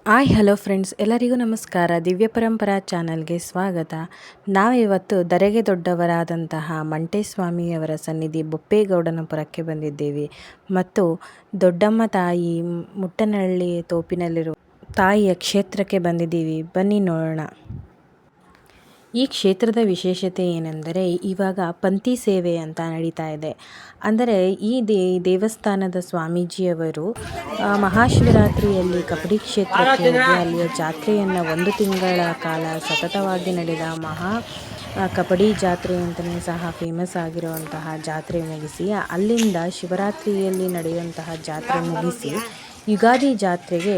Hi hello friends, ಎಲ್ಲರಿಗೂ ನಮಸ್ಕಾರ. ದಿವ್ಯ ಪರಂಪರಾ ಚಾನಲ್ಗೆ ಸ್ವಾಗತ. ನಾವಿವತ್ತು ಧರೆಗೆ ದೊಡ್ಡವರಾದಂತಹ ಮಂಟೇಸ್ವಾಮಿಯವರ ಸನ್ನಿಧಿ ಬೊಪ್ಪೇಗೌಡನಪುರಕ್ಕೆ ಬಂದಿದ್ದೇವೆ ಮತ್ತು ದೊಡ್ಡಮ್ಮ ತಾಯಿ ಮುಟ್ಟನಹಳ್ಳಿ ತೋಪಿನಲ್ಲಿರುವ ತಾಯಿಯ ಕ್ಷೇತ್ರಕ್ಕೆ ಬಂದಿದ್ದೀವಿ. ಬನ್ನಿ ನೋಡೋಣ. ಈ ಕ್ಷೇತ್ರದ ವಿಶೇಷತೆ ಏನೆಂದರೆ ಇವಾಗ ಪಂಥಿ ಸೇವೆ ಅಂತ ನಡೀತಾ ಇದೆ. ಅಂದರೆ ಈ ದೇವಸ್ಥಾನದ ಸ್ವಾಮೀಜಿಯವರು ಮಹಾಶಿವರಾತ್ರಿಯಲ್ಲಿ ಕಪಡಿ ಕ್ಷೇತ್ರಕ್ಕೆ ಹೋಗಿ ಅಲ್ಲಿಯ ಜಾತ್ರೆಯನ್ನು 1 ತಿಂಗಳ ಕಾಲ ಸತತವಾಗಿ ನಡೆದ ಕಪಡಿ ಜಾತ್ರೆ ಅಂತಲೇ ಸಹ ಫೇಮಸ್ ಆಗಿರುವಂತಹ ಜಾತ್ರೆ ಮುಗಿಸಿ, ಅಲ್ಲಿಂದ ಶಿವರಾತ್ರಿಯಲ್ಲಿ ನಡೆಯುವಂತಹ ಜಾತ್ರೆ ಮುಗಿಸಿ ಯುಗಾದಿ ಜಾತ್ರೆಗೆ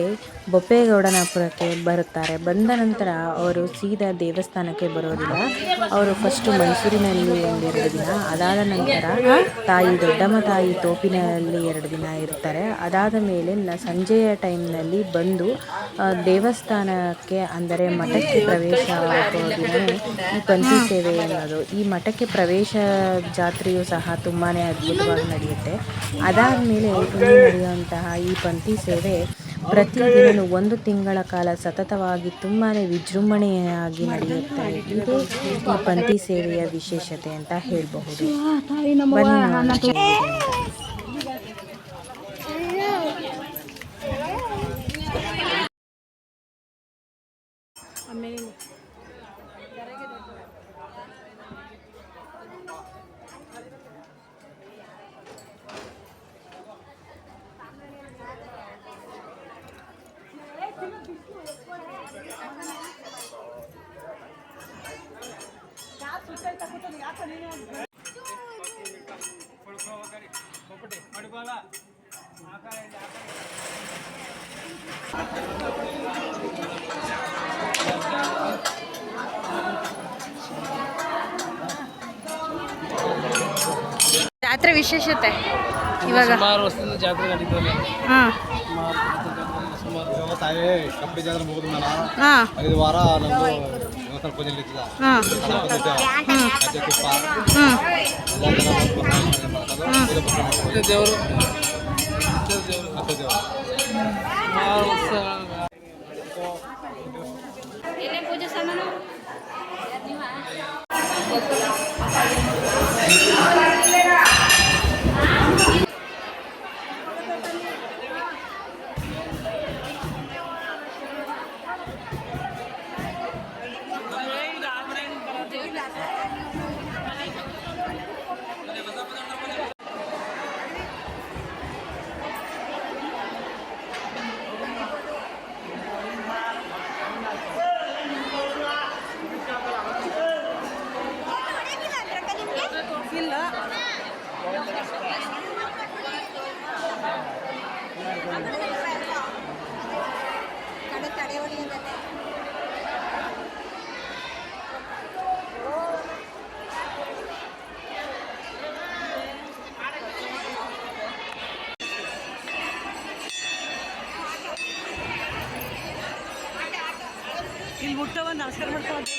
ಬೊಪ್ಪೇಗೌಡನಪುರಕ್ಕೆ ಬರುತ್ತಾರೆ. ಬಂದ ನಂತರ ಅವರು ಸೀದಾ ದೇವಸ್ಥಾನಕ್ಕೆ ಬರೋದಿಲ್ಲ. ಅವರು ಫಸ್ಟು ಮೈಸೂರಿನಲ್ಲಿ 1-2 ದಿನ, ಅದಾದ ನಂತರ ದೊಡ್ಡಮ್ಮ ತಾಯಿ ತೋಪಿನಲ್ಲಿ 2 ದಿನ ಇರ್ತಾರೆ. ಅದಾದ ಮೇಲೆ ಸಂಜೆಯ ಟೈಮ್ನಲ್ಲಿ ಬಂದು ದೇವಸ್ಥಾನಕ್ಕೆ ಅಂದರೆ ಮಠಕ್ಕೆ ಪ್ರವೇಶ ಆಗೋ ದಿನವೇ ಈ ಪಂಥಿ ಸೇವೆ ಎನ್ನುವುದು. ಈ ಮಠಕ್ಕೆ ಪ್ರವೇಶ ಜಾತ್ರೆಯೂ ಸಹ ತುಂಬಾ ಅದ್ಭುತವಾಗಿ ನಡೆಯುತ್ತೆ. ಅದಾದ ಮೇಲೆ ಇಲ್ಲಿ ನಡೆಯುವಂತಹ ಈ ಪಂಥಿ ಸೇವೆ ಪ್ರತಿದಿನ 1 ತಿಂಗಳ ಕಾಲ ಸತತವಾಗಿ ತುಂಬಾ ವಿಜೃಂಭಣೆಯಾಗಿ ನಡೆಯುತ್ತೆ. ಇದೇ ಈ ಪಂಥಿ ಸೇವೆಯ ವಿಶೇಷತೆ ಅಂತ ಹೇಳಬಹುದು. ಜಾತ್ರೆ ವಿಶೇಷತೆ ಇವಾಗ ಸುಮಾರು ವರ್ಷದಿಂದ ಜಾತ್ರೆ ನಡೀತದೆ. ಸುಮಾರು ಕಬಡ್ಡಿ ಜಾತ್ರೆ ಮುಗಿದ ಮೇಲೆ 5 ವಾರ ನಮ್ಮದು ದೇವಸ್ಥಾನ ಪೂಜೆ ನಡೀತದೆ. ದೇವರು ಪೂಜೆ ಸಾಮಾನು ಇಲ್ಲಿ ಮುಟ್ಟವ ನಮಸ್ಕಾರ ಮಾಡ್ಕೊಂಡು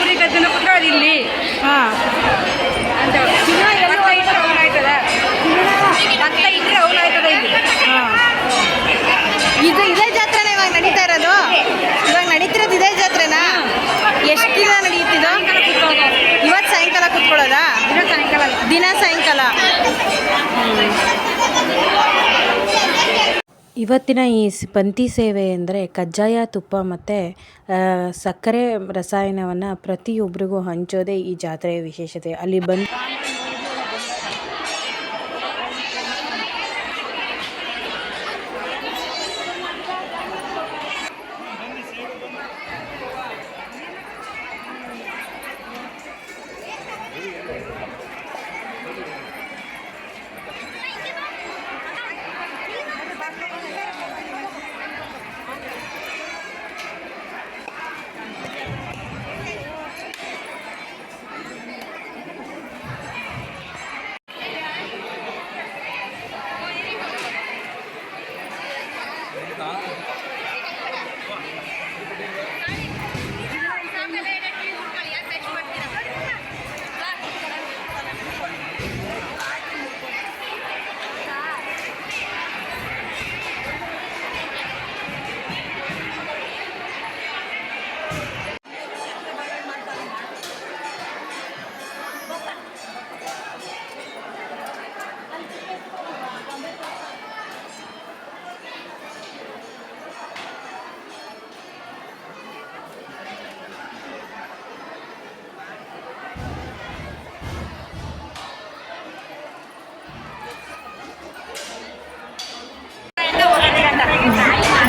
ಉರಿ ಗದ್ದನ ಕುತ್ಕೊಳ್ಳೋದು ಇಲ್ಲಿ. ಇದು ಇದೇ ಜಾತ್ರೆನ ಇವಾಗ ನಡೀತಾ ಇರೋದು? ಇವಾಗ ನಡೀತಿರೋದು ಇದೇ ಜಾತ್ರೆನಾ? ಎಷ್ಟು ದಿನ ನಡೆಯುತ್ತಿದ್ದು? ಇವತ್ತು ಸಾಯಂಕಾಲ ಕುತ್ಕೊಳ್ಳೋದಾ? ದಿನ ಸಾಯಂಕಾಲ. ಇವತ್ತಿನ ಈ ಪಂಥಿ ಸೇವೆ ಎಂದರೆ ಕಜ್ಜಾಯ, ತುಪ್ಪ ಮತ್ತು ಸಕ್ಕರೆ ರಸಾಯನವನ್ನು ಪ್ರತಿಯೊಬ್ಬರಿಗೂ ಹಂಚೋದೇ ಈ ಜಾತ್ರೆಯ ವಿಶೇಷತೆ. ಅಲ್ಲಿ ಬಂದು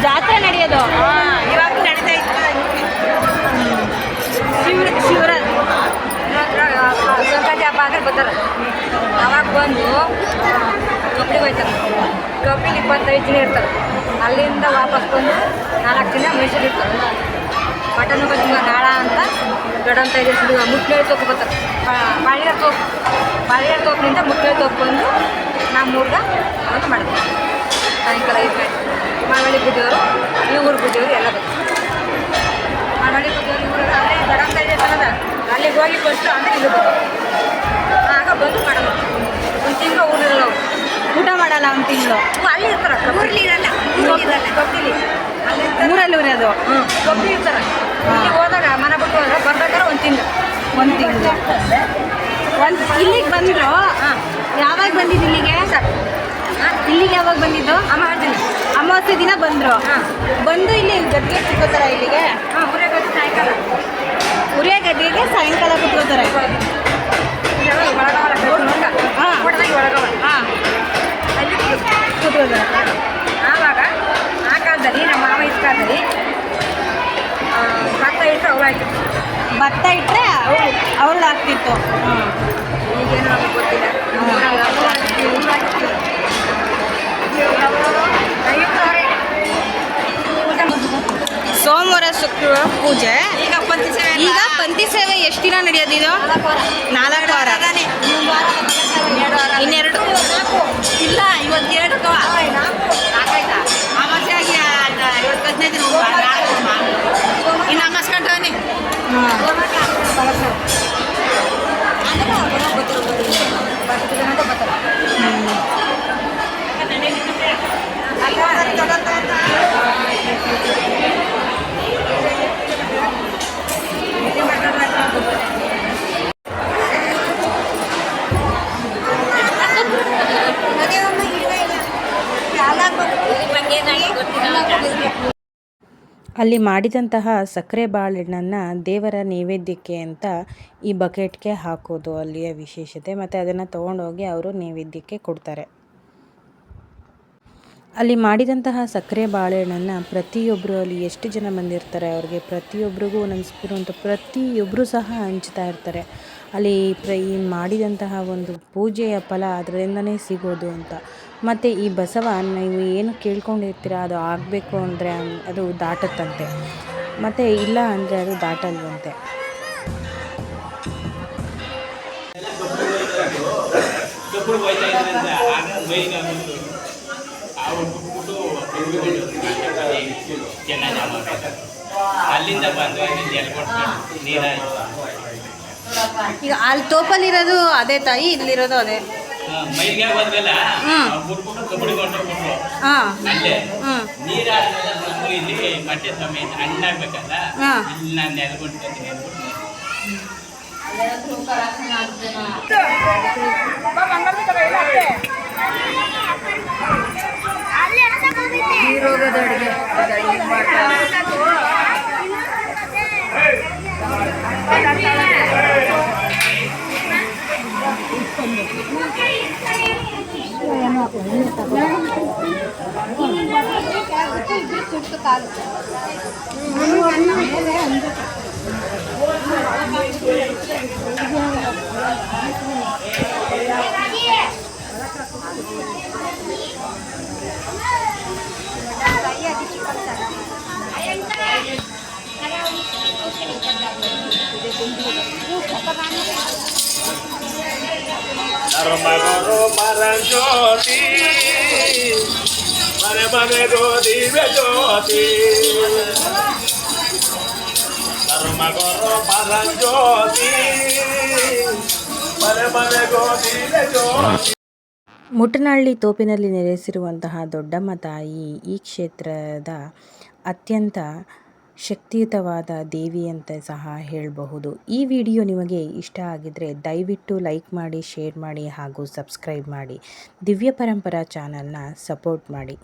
ಜಾತ್ರೆ ನಡೆಯೋದು ಇವಾಗ ನಡೀತಾ ಇತ್ತು. ಶಿವರ ಸಂಕ್ರಾಂತಿ ಹಬ್ಬ ಅಂದ್ರೆ ಬರ್ತಾರೆ. ಅವಾಗ ಬಂದು ಕಬ್ಬಿಗೆ ಹೋಯ್ತಾರೆ. ಕಬ್ಬಿಗೆ 25 ದಿನ ಇರ್ತಾರೆ. ಅಲ್ಲಿಂದ ವಾಪಸ್ ಬಂದು 4 ದಿನ ಮೈಸೂರು ಇರ್ತಾರೆ. ಮಟನ್ ಬಜ್ಜಿಗ ನಾಳ ಅಂತ ಗಡಂತ ಇದೆ. ಮುಟ್ಲೇಳಿ ತೋಪು ಬರ್ತಾರೆ. ಬಾಳಿಗೆ ತೋಪಿನಿಂದ ಮುಟ್ಲೇಳಿ ತೋಪು ಬಂದು ನಮ್ಮೂರ್ಗ ಅಂತ ಮಾಡ್ತಾರೆ. ಸಾಯಂಕಾಲ 5 ಗಂಟೆ ಮಳವಳ್ಳಿ ಬುದ್ಧಿಯವರು ಈ ಊರು ಬುದ್ಧಿಯವರು ಎಲ್ಲ ಬರ್ತಾರೆ. ಮಳವಳ್ಳಿ ಬುದ್ಧಿಯವರು ಊರಿಗೆ ಅಲ್ಲೇ ಗಡಂತ ಇದೆ ತನದ ಅಲ್ಲಿಗೆ ಹೋಗಿ ಫಸ್ಟು ಅಂದರೆ ಇಲ್ಲಿ ಆಗ ಬಂದು ಮಾಡೋದು. ಒಂದು ತಿಂಗಳು ಊರಿರಲ್ಲ, ಊಟ ಮಾಡಲ್ಲ. ಒಂದು ತಿಂಗಳು ಅಲ್ಲಿ ಇರ್ತಾರೆ. ಊರಲ್ಲಿ ಇರಲ್ಲ, ಕಬ್ಬಿಲಿ ಊರಲ್ಲಿ ಇರೋದು. ಕಬ್ಬಿ ಇರ್ತಾರೆ. ಇಲ್ಲಿಗೆ ಹೋದಾಗ ಮನೆ ಬಿಟ್ಟು ಹೋದ್ರೆ ಬರ್ಬೇಕಾದ್ರೆ ಒಂದು ತಿಂಗಳು ಇಲ್ಲಿಗೆ ಬಂದರು. ಯಾವಾಗ ಬಂದಿದ್ದು ಇಲ್ಲಿಗೆ? ಇಲ್ಲಿಗೆ ಯಾವಾಗ ಬಂದಿದ್ದು? ಅಮಾವಾಸ್ಯೆ ದಿನ ಬಂದರು. ಬಂದು ಇಲ್ಲಿ ಗದ್ಗೆ ಕುತ್ಕೋತಾರ ಇಲ್ಲಿಗೆ? ಉರಿಯ ಗದ್ದೆಗೆ ಸಾಯಂಕಾಲ ಕುತ್ಕೋತಾರೆ. ಅಲ್ಲಿ ಕೂತ್ಕೋತಾರೆ. ಆವಾಗ ಆ ಕಾಲದಲ್ಲಿ ನಮ್ಮ ಮಾವ ಇದ್ದ ಕಾಲದಲ್ಲಿ ಭತ್ತ ಇಟ್ಟರೆ ಅವಳಾಯ್ತು. ಭತ್ತ ಇಟ್ಟರೆ ಅವಳು ಆಗ್ತಿತ್ತು. ಈಗೇನು ನಮಗೆ ಗೊತ್ತಿಲ್ಲ. ಸೋಮವಾರ ಶುಕ್ರವಾರ ಪೂಜೆ. ಈಗ ಪಂಥಿ ಸೇವೆ ಎಷ್ಟು ದಿನ ನಡೆಯೋದು ಇದು? 4 ವಾರ. ಇನ್ನೆರಡು ಇಲ್ಲ, ಇವತ್ತು 2 ಅಮಾವಾಸ್ಯೆ ಆಗಿ 15 ದಿನ ಇನ್ನು ಅಮ್ಮಸ್ಕೊಂಡ್ರೆ ಅಲ್ಲಿ ಮಾಡಿದಂತಹ ಸಕ್ಕರೆ ಬಾಳೆಹಣ್ಣನ್ನು ದೇವರ ನೈವೇದ್ಯಕ್ಕೆ ಅಂತ ಈ ಬಕೆಟ್ಗೆ ಹಾಕೋದು ಅಲ್ಲಿಯ ವಿಶೇಷತೆ. ಮತ್ತು ಅದನ್ನು ತೊಗೊಂಡೋಗಿ ಅವರು ನೈವೇದ್ಯಕ್ಕೆ ಕೊಡ್ತಾರೆ. ಅಲ್ಲಿ ಮಾಡಿದಂತಹ ಸಕ್ಕರೆ ಬಾಳೆಹಣ್ಣನ್ನು ಪ್ರತಿಯೊಬ್ಬರು, ಅಲ್ಲಿ ಎಷ್ಟು ಜನ ಬಂದಿರ್ತಾರೆ ಅವ್ರಿಗೆ ಪ್ರತಿಯೊಬ್ಬರಿಗೂ ಒಂದೊಂದು ಸ್ಪೂನು ಅಂತ ಪ್ರತಿಯೊಬ್ಬರು ಸಹ ಹಂಚ್ತಾ ಇರ್ತಾರೆ. ಅಲ್ಲಿ ಈ ಮಾಡಿದಂತಹ ಒಂದು ಪೂಜೆಯ ಫಲ ಅದರಿಂದನೇ ಸಿಗೋದು ಅಂತ. ಮತ್ತು ಈ ಬಸವ ನೀವು ಏನು ಕೇಳ್ಕೊಂಡಿರ್ತೀರ ಅದು ಆಗಬೇಕು ಅಂದರೆ ಅದು ದಾಟತ್ತಂತೆ, ಮತ್ತು ಇಲ್ಲ ಅಂದರೆ ಅದು ದಾಟಲ್ವಂತೆ. ಅಲ್ಲಿಂದ ಬಂದು ಈಗ ಅಲ್ಲಿ ತೋಪಲ್ಲಿರೋದು ಅದೇ ತಾಯಿ, ಇಲ್ಲಿರೋದು ಅದೇ. ಮೈಗೆ ಹೋದ್ಮೇಲೆ ಬಿಟ್ಬಿಟ್ಟು ಕಬಡ್ಡಿ ಕೊಂಡ್ಬಿಟ್ರು ಅಲ್ಲೇ ನೀರಾದ್ಮೇಲೆ ಇಲ್ಲಿ ಮಟ್ಟೆ ಸ್ವಾಮಿ ಹಣ್ಣಾಗ್ಬೇಕಲ್ಲ, ಇಲ್ಲಿ ನಾನು ನೆಲ್ಕೊಂಡ್ತೀನಿ ಅಂದ್ಬಿಟ್ಟು ಈ ರೋಗದ ಅಡುಗೆ Armagoro Maranjoti ಮನೆ ಮನೆಗೂ ದಿವ್ಯ ಜ್ಯೋತಿ ಧರ್ಮಗುರು ಪರಂಜ್ಯೋತಿ ಮನೆ ಮನೆಗೂ ದಿವ್ಯ ಜ್ಯೋತಿ. ಮುಟ್ಟನಹಳ್ಳಿ ತೋಪಿನಲ್ಲಿ ನೆಲೆಸಿರುವಂತಹ ದೊಡ್ಡಮ್ಮ ತಾಯಿ ಈ ಕ್ಷೇತ್ರದ ಅತ್ಯಂತ ಶಕ್ತಿಯುತವಾದ ದೇವಿ ಅಂತ ಸಹ ಹೇಳಬಹುದು. ಈ ವಿಡಿಯೋ ನಿಮಗೆ ಇಷ್ಟ ಆಗಿದ್ದರೆ ದಯವಿಟ್ಟು ಲೈಕ್ ಮಾಡಿ, ಶೇರ್ ಮಾಡಿ ಹಾಗೂ ಸಬ್ಸ್ಕ್ರೈಬ್ ಮಾಡಿ. ದಿವ್ಯ ಪರಂಪರಾ ಚಾನಲ್ನ ಸಪೋರ್ಟ್ ಮಾಡಿ.